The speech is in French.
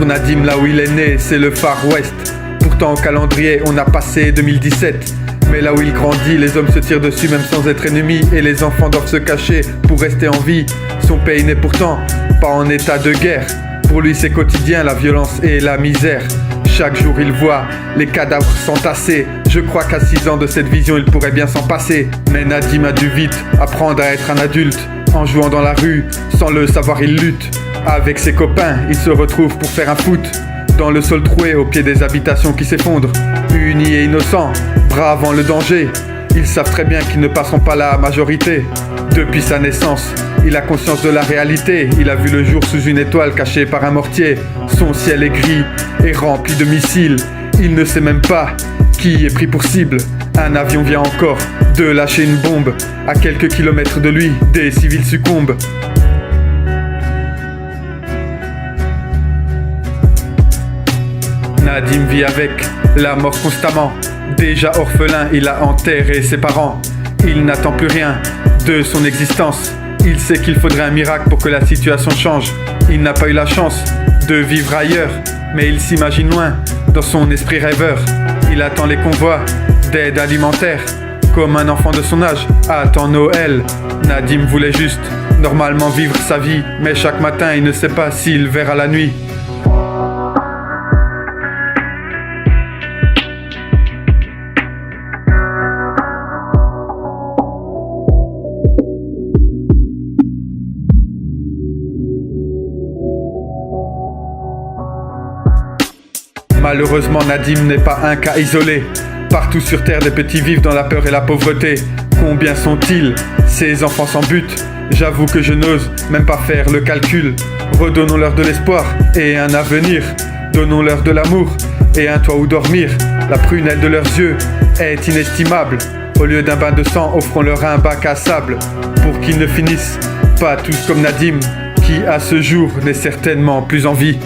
Pour Nadim, là où il est né, c'est le Far West. Pourtant au calendrier, on a passé 2017. Mais là où il grandit, les hommes se tirent dessus même sans être ennemis. Et les enfants doivent se cacher pour rester en vie. Son pays n'est pourtant pas en état de guerre. Pour lui c'est quotidien, la violence et la misère. Chaque jour il voit les cadavres s'entasser. Je crois qu'à 6 ans de cette vision il pourrait bien s'en passer. Mais Nadim a dû vite apprendre à être un adulte. En jouant dans la rue, sans le savoir il lutte. Avec ses copains, il se retrouve pour faire un foot. Dans le sol troué, au pied des habitations qui s'effondrent. Unis et innocents, bravant le danger. Ils savent très bien qu'ils ne passeront pas la majorité. Depuis sa naissance, il a conscience de la réalité. Il a vu le jour sous une étoile cachée par un mortier. Son ciel est gris et rempli de missiles. Il ne sait même pas qui est pris pour cible. Un avion vient encore de lâcher une bombe. À quelques kilomètres de lui, des civils succombent. Nadim vit avec la mort constamment. Déjà orphelin, il a enterré ses parents. Il n'attend plus rien de son existence. Il sait qu'il faudrait un miracle pour que la situation change. Il n'a pas eu la chance de vivre ailleurs, mais il s'imagine loin dans son esprit rêveur. Il attend les convois d'aide alimentaire, comme un enfant de son âge attend Noël. Nadim voulait juste normalement vivre sa vie, mais chaque matin il ne sait pas s'il verra la nuit. Malheureusement, Nadim n'est pas un cas isolé. Partout sur terre, des petits vivent dans la peur et la pauvreté. Combien sont-ils, ces enfants sans but? J'avoue que je n'ose même pas faire le calcul. Redonnons-leur de l'espoir et un avenir. Donnons-leur de l'amour et un toit où dormir. La prunelle de leurs yeux est inestimable. Au lieu d'un bain de sang, offrons-leur un bac à sable. Pour qu'ils ne finissent pas tous comme Nadim, qui à ce jour n'est certainement plus en vie.